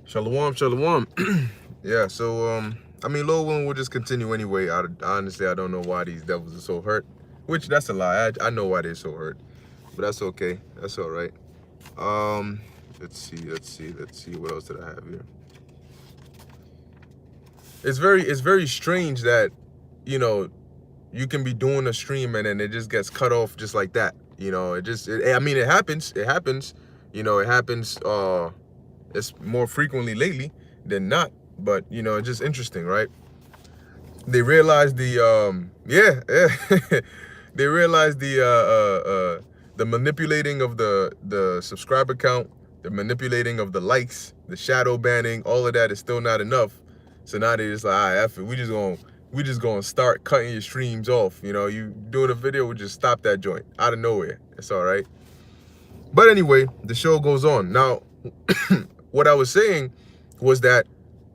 Shalom, shalom. Yeah, so I mean, Lord willing, we'll just continue anyway. Honestly, I don't know why these devils are so hurt, which that's a lie. I know why they're so hurt, but that's okay. That's all right. Um, let's see. What else did I have here? It's very strange that, you know, you can be doing a stream and then it just gets cut off just like that. You know, I mean, it happens. It happens. You know, it happens. It's more frequently lately than not. But you know, it's just interesting, right? They realized they realized the manipulating of the subscriber count, the manipulating of the likes, the shadow banning, all of that is still not enough. So now they just like, all right, F it. We just gonna start cutting your streams off. You know, you doing a video, we just stop that joint out of nowhere. It's all right. But anyway, the show goes on. Now, what I was saying was that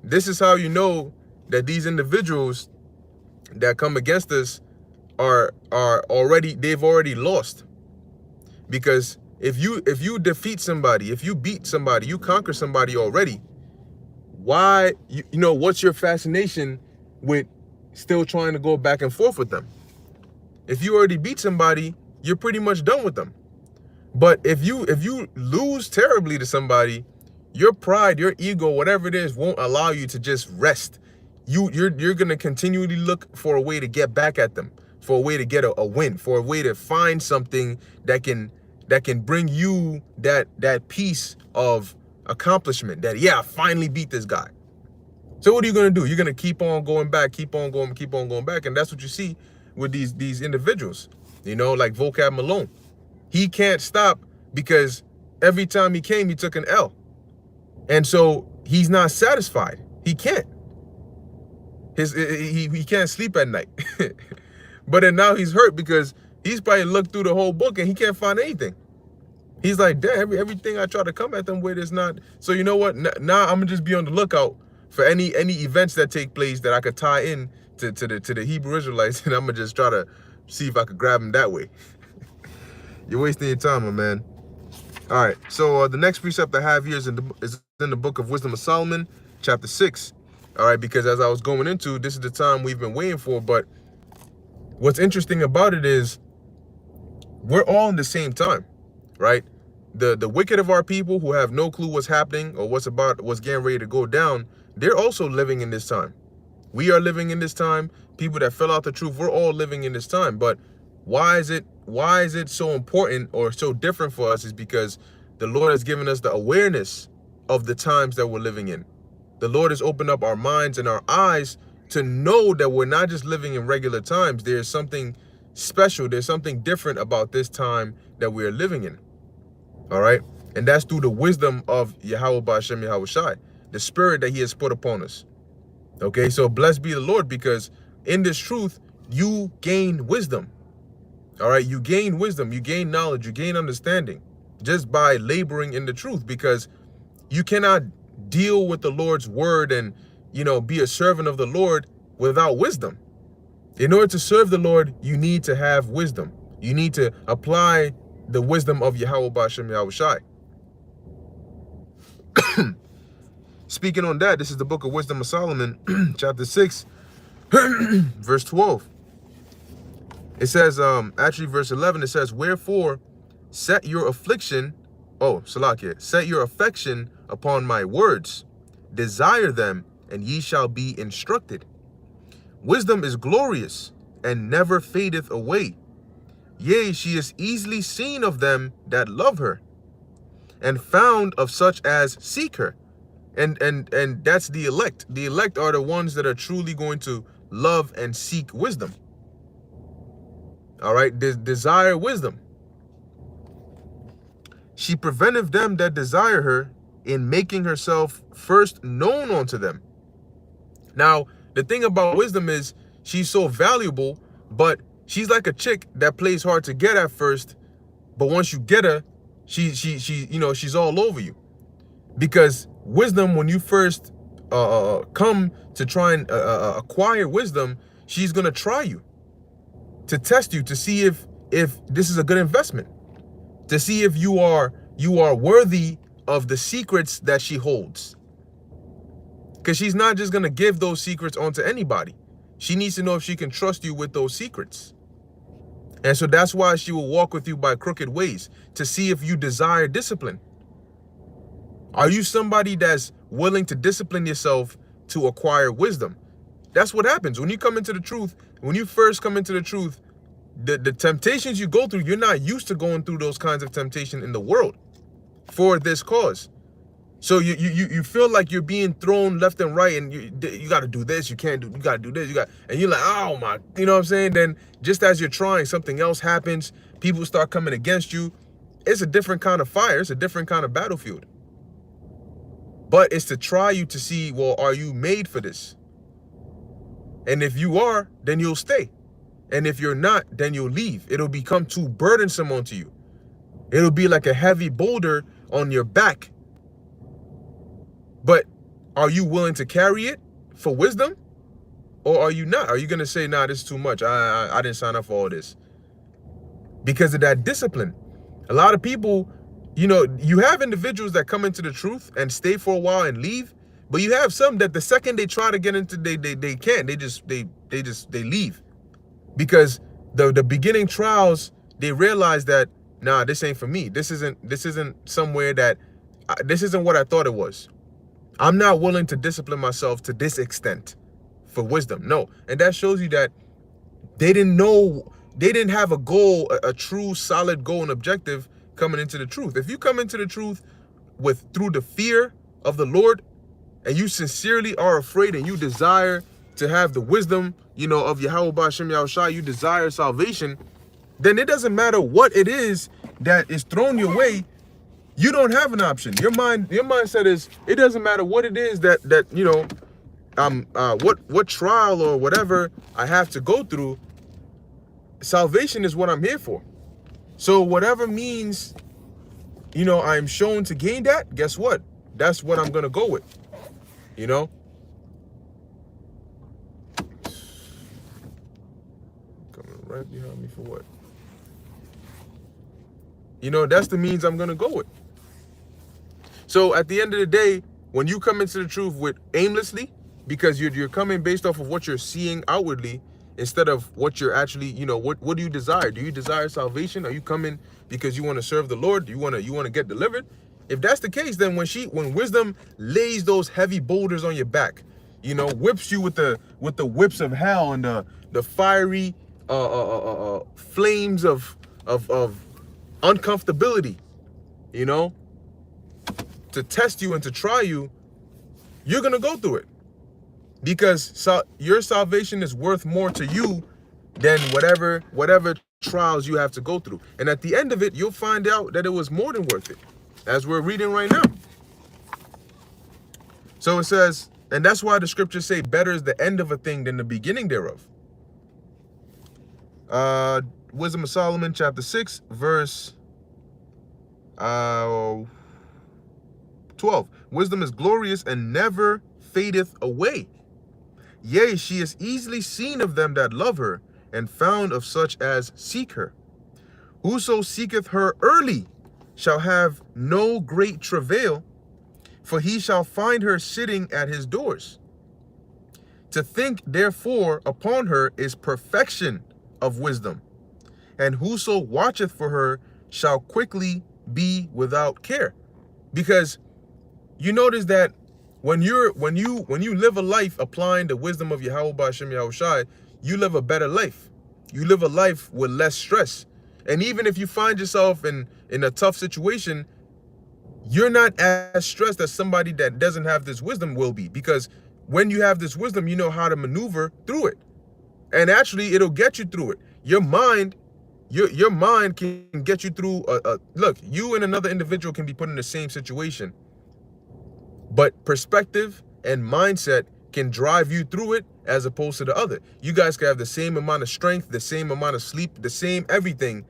this is how you know that these individuals that come against us they've already lost. Because if you defeat somebody, if you beat somebody, you conquer somebody already, why you know what's your fascination with still trying to go back and forth with them? If you already beat somebody, you're pretty much done with them. But if you lose terribly to somebody, your pride, your ego, whatever it is, won't allow you to just rest. You're gonna continually look for a way to get back at them, for a way to get a win, for a way to find something that can bring you that piece of accomplishment. That, yeah, I finally beat this guy. So what are you gonna do? You're gonna keep on going back, keep on going back, and that's what you see with these individuals. You know, like Vocab Malone. He can't stop because every time he came, he took an L. And so he's not satisfied. He can't. He can't sleep at night. But then now he's hurt because he's probably looked through the whole book and he can't find anything. He's like, damn, everything I try to come at them with is not. So you know what? Now I'm gonna just be on the lookout for any events that take place that I could tie in to the Hebrew Israelites, and I'm gonna just try to see if I could grab them that way. You're wasting your time, my man. All right, so the next precept I have here is in the book of Wisdom of Solomon, chapter 6. All right, because as I was going into, this is the time we've been waiting for. But what's interesting about it is we're all in the same time, right? The wicked of our people who have no clue what's happening or what's getting ready to go down, they're also living in this time. We are living in this time. People that fell out the truth, we're all living in this time. But why is it so important or so different for us? Is because the Lord has given us the awareness of the times that we're living in. The Lord has opened up our minds and our eyes to know that we're not just living in regular times. There's something special. There's something different about this time that we are living in. All right. And that's through the wisdom of Yahweh Ba'ashem Yahweh Shai, the spirit that he has put upon us. Okay. So blessed be the Lord, because in this truth, you gain wisdom. All right. You gain wisdom, you gain knowledge, you gain understanding just by laboring in the truth, because you cannot deal with the Lord's word and, you know, be a servant of the Lord without wisdom. In order to serve the Lord, you need to have wisdom. You need to apply the wisdom of Yahweh Ba'ashem Yahweh Shai. Speaking on that, this is the book of Wisdom of Solomon, chapter 6, verse 12. It says, actually verse 11, it says, wherefore set your affliction, set your affection upon my words, desire them, and ye shall be instructed. Wisdom is glorious, and never fadeth away. Yea, she is easily seen of them that love her, and found of such as seek her. And that's the elect. The elect are the ones that are truly going to love and seek wisdom. All right, desire wisdom. She preventeth them that desire her, in making herself first known unto them. Now, the thing about wisdom is she's so valuable, but she's like a chick that plays hard to get at first, but once you get her, she's all over you. Because wisdom, when you first come to try and acquire wisdom, she's gonna try you, to test you, to see if this is a good investment, to see if you are worthy of the secrets that she holds. Because she's not just gonna give those secrets onto anybody. She needs to know if she can trust you with those secrets. And so that's why she will walk with you by crooked ways, to see if you desire discipline. Are you somebody that's willing to discipline yourself to acquire wisdom? That's what happens when you come into the truth. When you first come into the truth, the temptations you go through, you're not used to going through those kinds of temptation in the world for this cause. So you feel like you're being thrown left and right, and you got to do this, you can't do, you got to do this, and you're like, oh my, you know what I'm saying? Then just as you're trying, something else happens. People start coming against you. It's a different kind of fire. It's a different kind of battlefield. But it's to try you to see, well, are you made for this? And if you are, then you'll stay. And if you're not, then you'll leave. It'll become too burdensome onto you. It'll be like a heavy boulder on your back. But are you willing to carry it for wisdom? Or are you not? Are you going to say, nah, this is too much. I didn't sign up for all this. Because of that discipline. A lot of people, you know, you have individuals that come into the truth and stay for a while and leave. But you have some that the second they try to get into, they can't. They leave. Because the beginning trials, they realize that, nah, this ain't for me. This isn't somewhere that, this isn't what I thought it was. I'm not willing to discipline myself to this extent for wisdom. No. And that shows you that they didn't know, they didn't have a goal, a true solid goal and objective coming into the truth. If you come into the truth through the fear of the Lord, and you sincerely are afraid and you desire to have the wisdom, you know, of Yahweh Ba'Shem Yahushua, you desire salvation, then it doesn't matter what it is that is thrown your way. You don't have an option. Your mindset is, it doesn't matter what it is that you know, what trial or whatever I have to go through. Salvation is what I'm here for. So whatever means, you know, I'm shown to gain that, guess what? That's what I'm gonna go with. You know? Coming right behind me for what? You know, that's the means I'm gonna go with. So at the end of the day, when you come into the truth with aimlessly, because you're coming based off of what you're seeing outwardly, instead of what you're actually, you know, what do you desire? Do you desire salvation? Are you coming because you want to serve the Lord? Do you want to get delivered? If that's the case, then when wisdom lays those heavy boulders on your back, you know, whips you with the whips of hell and the fiery flames of uncomfortability, you know, to test you and to try you, you're gonna go through it. Because your salvation is worth more to you than whatever trials you have to go through. And at the end of it, you'll find out that it was more than worth it, as we're reading right now. So it says, and that's why the scriptures say, better is the end of a thing than the beginning thereof. Wisdom of Solomon, chapter 6, verse 12. Wisdom is glorious and never fadeth away. Yea, she is easily seen of them that love her, and found of such as seek her. Whoso seeketh her early shall have no great travail, for he shall find her sitting at his doors. To think, therefore, upon her is perfection of wisdom, and whoso watcheth for her shall quickly be without care. Because you notice that when you live a life applying the wisdom of Yahweh Ba'Shem Yahushai, you live a better life. You live a life with less stress. And even if you find yourself in a tough situation, you're not as stressed as somebody that doesn't have this wisdom will be. Because when you have this wisdom, you know how to maneuver through it. And actually, it'll get you through it. Your mind can get you through. Look, you and another individual can be put in the same situation. But perspective and mindset can drive you through it as opposed to the other. You guys can have the same amount of strength, the same amount of sleep, the same everything.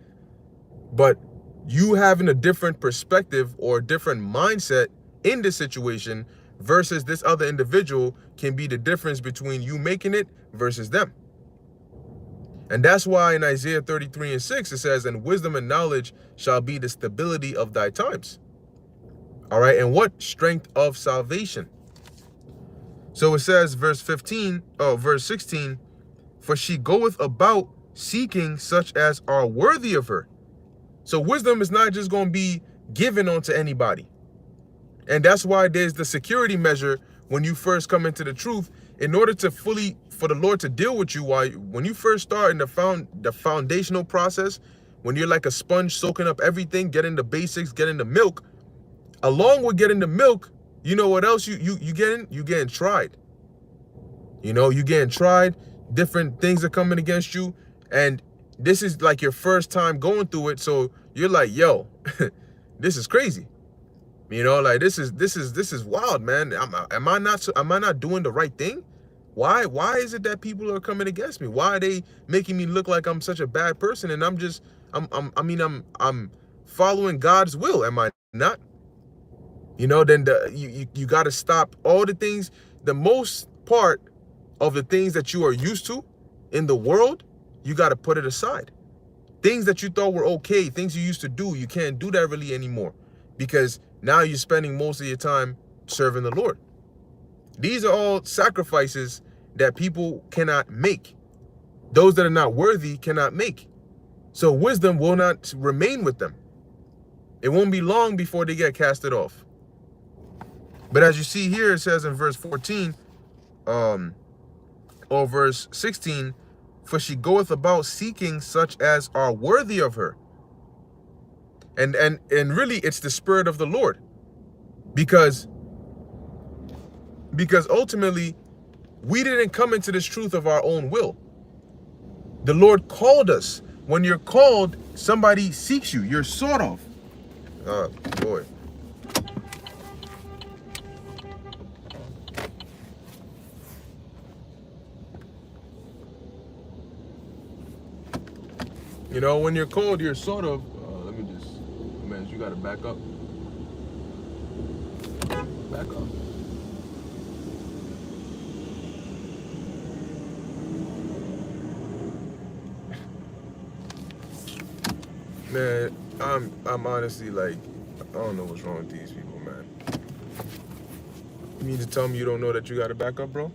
But you having a different perspective or a different mindset in this situation versus this other individual can be the difference between you making it versus them. And that's why in Isaiah 33:6 it says, and wisdom and knowledge shall be the stability of thy times. All right, and what? Strength of salvation. So it says, verse 16, for she goeth about seeking such as are worthy of her. So wisdom is not just going to be given onto anybody. And that's why there's the security measure when you first come into the truth. In order to fully, for the Lord to deal with you, when you first start in the foundational process, when you're like a sponge soaking up everything, getting the basics, getting the milk, along with getting the milk, you know what else you getting? You getting tried. You know, you getting tried. Different things are coming against you. And this is like your first time going through it. So you're like, yo, this is crazy. You know, like this is wild, man. Am I not doing the right thing? Why is it that people are coming against me? Why are they making me look like I'm such a bad person? And I'm following God's will, am I not? You know, then you got to stop all the things. The most part of the things that you are used to in the world, you got to put it aside. Things that you thought were okay, things you used to do, you can't do that really anymore, because now you're spending most of your time serving the Lord. These are all sacrifices that people cannot make. Those that are not worthy cannot make. So wisdom will not remain with them. It won't be long before they get casted off. But as you see here, it says in verse 14, or verse 16, for she goeth about seeking such as are worthy of her. And really it's the Spirit of the Lord. Because ultimately we didn't come into this truth of our own will. The Lord called us. When you're called, somebody seeks you. You're sort of. Oh boy. You know, when you're called, you're sort of. Let me just, man, you got to back up. Back up. Man, I'm honestly like, I don't know what's wrong with these people, man. You mean to tell me you don't know that you got to back up, bro?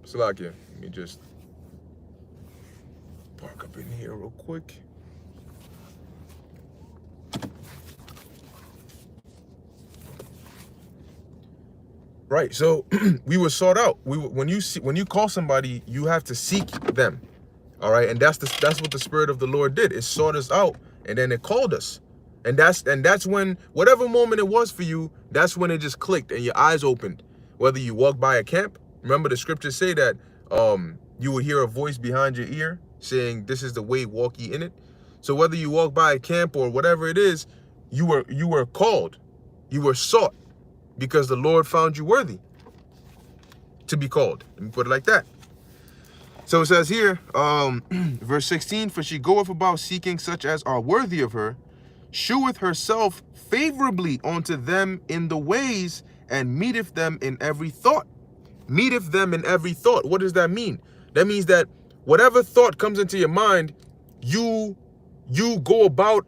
Salakia, let me just park up in here real quick. Right, so we were sought out. When you call somebody, you have to seek them. All right, and that's what the Spirit of the Lord did. It sought us out, and then it called us. And that's when, whatever moment it was for you, that's when it just clicked and your eyes opened. Whether you walk by a camp, remember the scriptures say that you would hear a voice behind your ear saying, this is the way, walk ye in it. So whether you walk by a camp or whatever it is, you were called, you were sought, because the Lord found you worthy to be called. Let me put it like that. So it says here, verse 16, for she goeth about seeking such as are worthy of her, sheweth herself favorably unto them in the ways, and meeteth them in every thought. Meeteth them in every thought. What does that mean? That means that whatever thought comes into your mind, you go about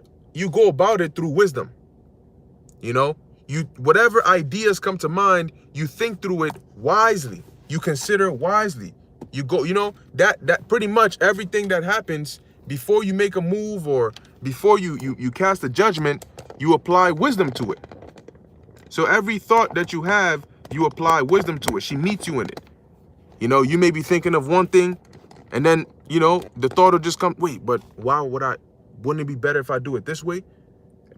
it through wisdom. You know, whatever ideas come to mind, you think through it wisely. You consider wisely. You go, you know, that pretty much everything that happens before you make a move or before you cast a judgment, you apply wisdom to it. So every thought that you have, you apply wisdom to it. She meets you in it. You know, you may be thinking of one thing, and then, you know, the thought will just come, wait, but wouldn't it be better if I do it this way?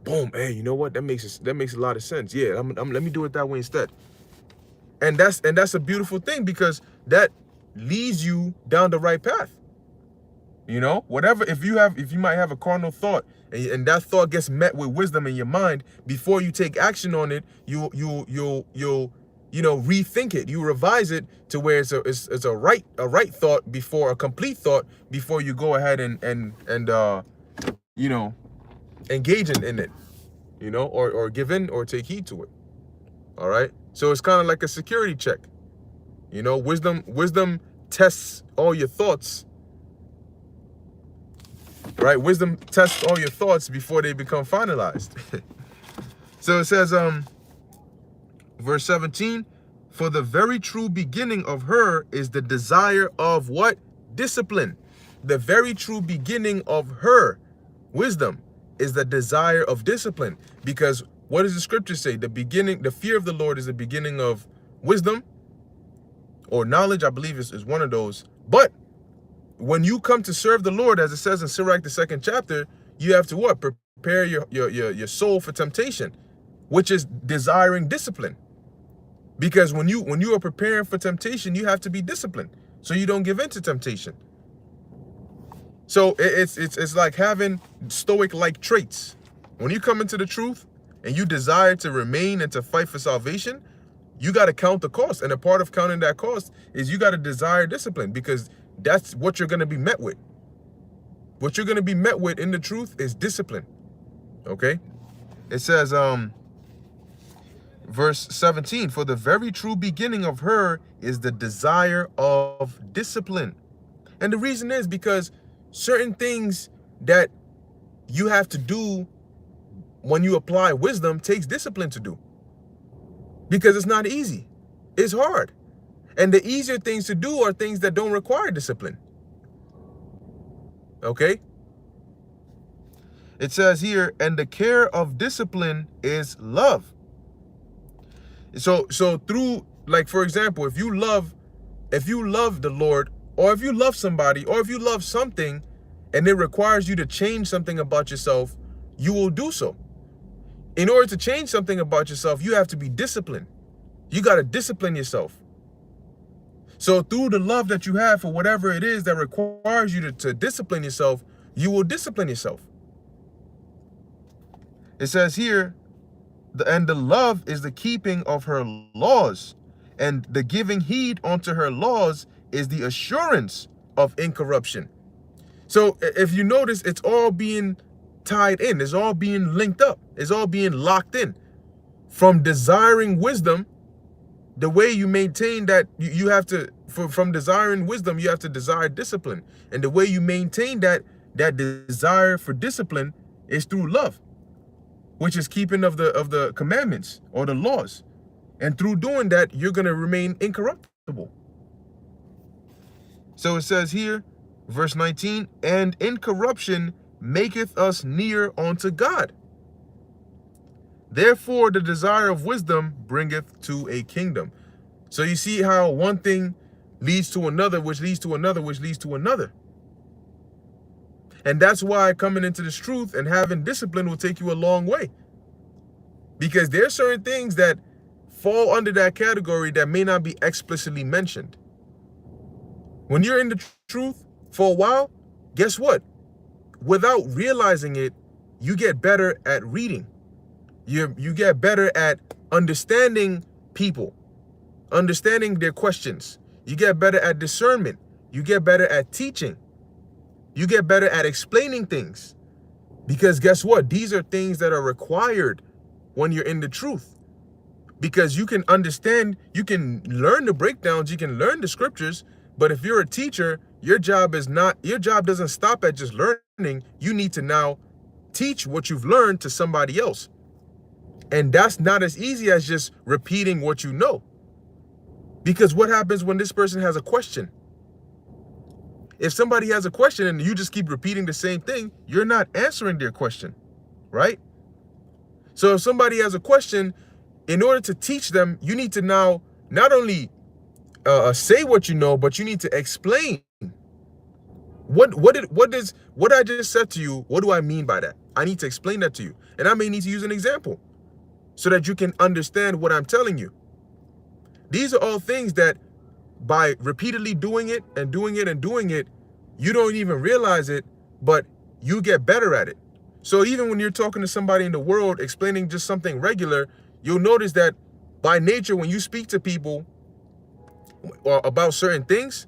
Boom, hey, you know what? That makes a lot of sense. Yeah, let me do it that way instead. And that's a beautiful thing, because that leads you down the right path. You know, whatever, if you might have a carnal thought, and that thought gets met with wisdom in your mind, before you take action on it, you'll rethink it. You revise it to where it's a right thought before a complete thought before you go ahead and engage in it, or give in or take heed to it. All right. So it's kind of like a security check. Wisdom tests all your thoughts. Right? Wisdom tests all your thoughts before they become finalized. So it says, verse 17, for the very true beginning of her is the desire of what? Discipline. The very true beginning of her, wisdom, is the desire of discipline. Because what does the scripture say? The fear of the Lord is the beginning of wisdom or knowledge, I believe is one of those. But when you come to serve the Lord, as it says in Sirach, the 2nd chapter, you have to what? Prepare your soul for temptation, which is desiring discipline. Because when you are preparing for temptation, you have to be disciplined so you don't give in to temptation. So it's like having stoic-like traits. When you come into the truth and you desire to remain and to fight for salvation, you got to count the cost. And a part of counting that cost is you got to desire discipline, because that's what you're going to be met with. What you're going to be met with in the truth is discipline. Okay? It says, verse 17, for the very true beginning of her is the desire of discipline. And the reason is because certain things that you have to do when you apply wisdom takes discipline to do. Because it's not easy. It's hard. And the easier things to do are things that don't require discipline. Okay? It says here, and the care of discipline is love. So through, like, for example, if you love the Lord, or if you love somebody, or if you love something, and it requires you to change something about yourself, you will do so. In order to change something about yourself, you have to be disciplined. You got to discipline yourself. So through the love that you have for whatever it is that requires you to discipline yourself, you will discipline yourself. It says here, and the love is the keeping of her laws, and the giving heed unto her laws is the assurance of incorruption. So if you notice, it's all being tied in. It's all being linked up. It's all being locked in. From desiring wisdom, the way you maintain that, you have to, from desiring wisdom, you have to desire discipline. And the way you maintain that desire for discipline is through love, which is keeping of the commandments or the laws. And through doing that, you're going to remain incorruptible. So it says here, verse 19, and incorruption maketh us near unto God. Therefore, the desire of wisdom bringeth to a kingdom. So you see how one thing leads to another, which leads to another, which leads to another. And that's why coming into this truth and having discipline will take you a long way. Because there are certain things that fall under that category that may not be explicitly mentioned. When you're in the truth for a while, guess what? Without realizing it, you get better at reading. You get better at understanding people, understanding their questions. You get better at discernment. You get better at teaching. You get better at explaining things. Because guess what? These are things that are required when you're in the truth. Because you can understand, you can learn the breakdowns, you can learn the scriptures, but if you're a teacher, your job doesn't stop at just learning. You need to now teach what you've learned to somebody else. And that's not as easy as just repeating what you know. Because what happens when this person has a question? If somebody has a question and you just keep repeating the same thing, you're not answering their question, right? So if somebody has a question, in order to teach them, you need to now not only say what you know, but you need to explain. What I just said to you, what do I mean by that? I need to explain that to you. And I may need to use an example so that you can understand what I'm telling you. These are all things that by repeatedly doing it and doing it and doing it, you don't even realize it, but you get better at it. So even when you're talking to somebody in the world, explaining just something regular, you'll notice that by nature, when you speak to people about certain things,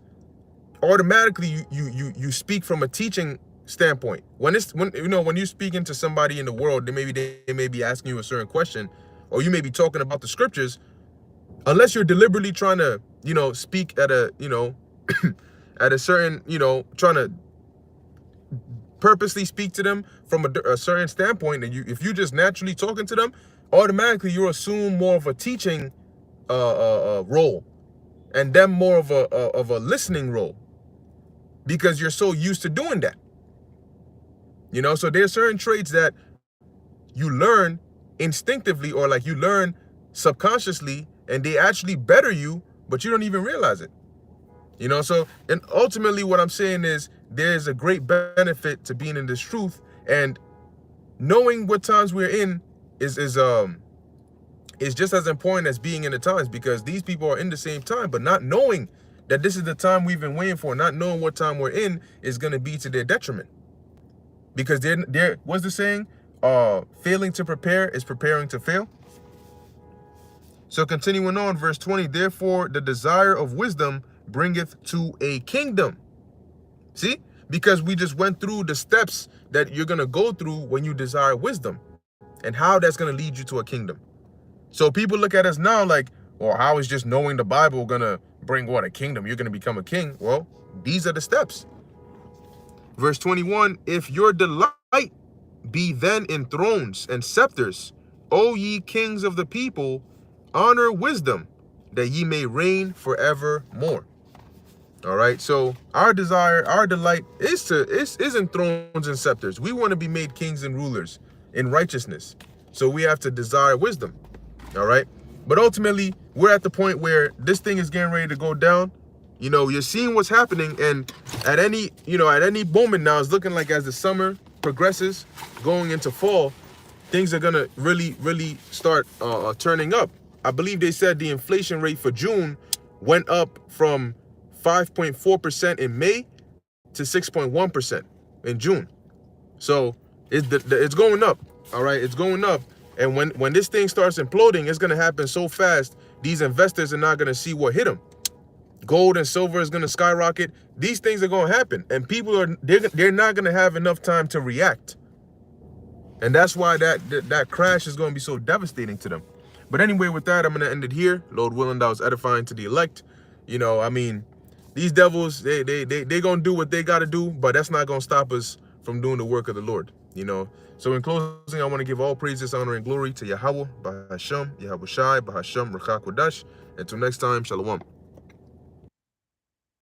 automatically you speak from a teaching standpoint. When you're speaking to somebody in the world, they may be asking you a certain question, or you may be talking about the scriptures. Unless you're deliberately trying to, speak at a, at a certain, trying to purposely speak to them from a certain standpoint, and if you just naturally talking to them, automatically you assume more of a teaching role, and them more of a listening role, because you're so used to doing that. So there's certain traits that you learn instinctively, or like you learn subconsciously, and they actually better you, but you don't even realize it. So, and ultimately what I'm saying is there's a great benefit to being in this truth, and knowing what times we're in is just as important as being in the times, because these people are in the same time, but not knowing that this is the time we've been waiting for, not knowing what time we're in, is going to be to their detriment. Because they're what's the saying? Failing to prepare is preparing to fail. So continuing on, verse 20, therefore the desire of wisdom bringeth to a kingdom. See? Because we just went through the steps that you're going to go through when you desire wisdom, and how that's going to lead you to a kingdom. So people look at us now like, well, how is just knowing the Bible going to bring what? A kingdom? You're going to become a king. Well, these are the steps. Verse 21, if your delight be then in thrones and scepters, O ye kings of the people, honor wisdom, that ye may reign forevermore. All right, so our desire, our delight is in thrones and scepters. We want to be made kings and rulers in righteousness. So we have to desire wisdom. All right, but ultimately we're at the point where this thing is getting ready to go down. You're seeing what's happening, and at any moment now, it's looking like as the summer progresses, going into fall, things are gonna really start turning up. I believe they said the inflation rate for June went up from 5.4% in May to 6.1% in June. So it's going up. All right, it's going up. And when this thing starts imploding, it's gonna happen so fast. These investors are not gonna see what hit them. Gold and silver is gonna skyrocket. These things are gonna happen, and people they're not gonna have enough time to react. And that's why that crash is gonna be so devastating to them. But anyway, with that, I'm gonna end it here. Lord willing, that was edifying to the elect. These devils, they gonna do what they gotta do, but that's not gonna stop us from doing the work of the Lord. So in closing, I want to give all praises, honor, and glory to Yahweh, Bahashem, Yahweh Shai, Bahashem, Rachak Wadash. Until next time, Shalom.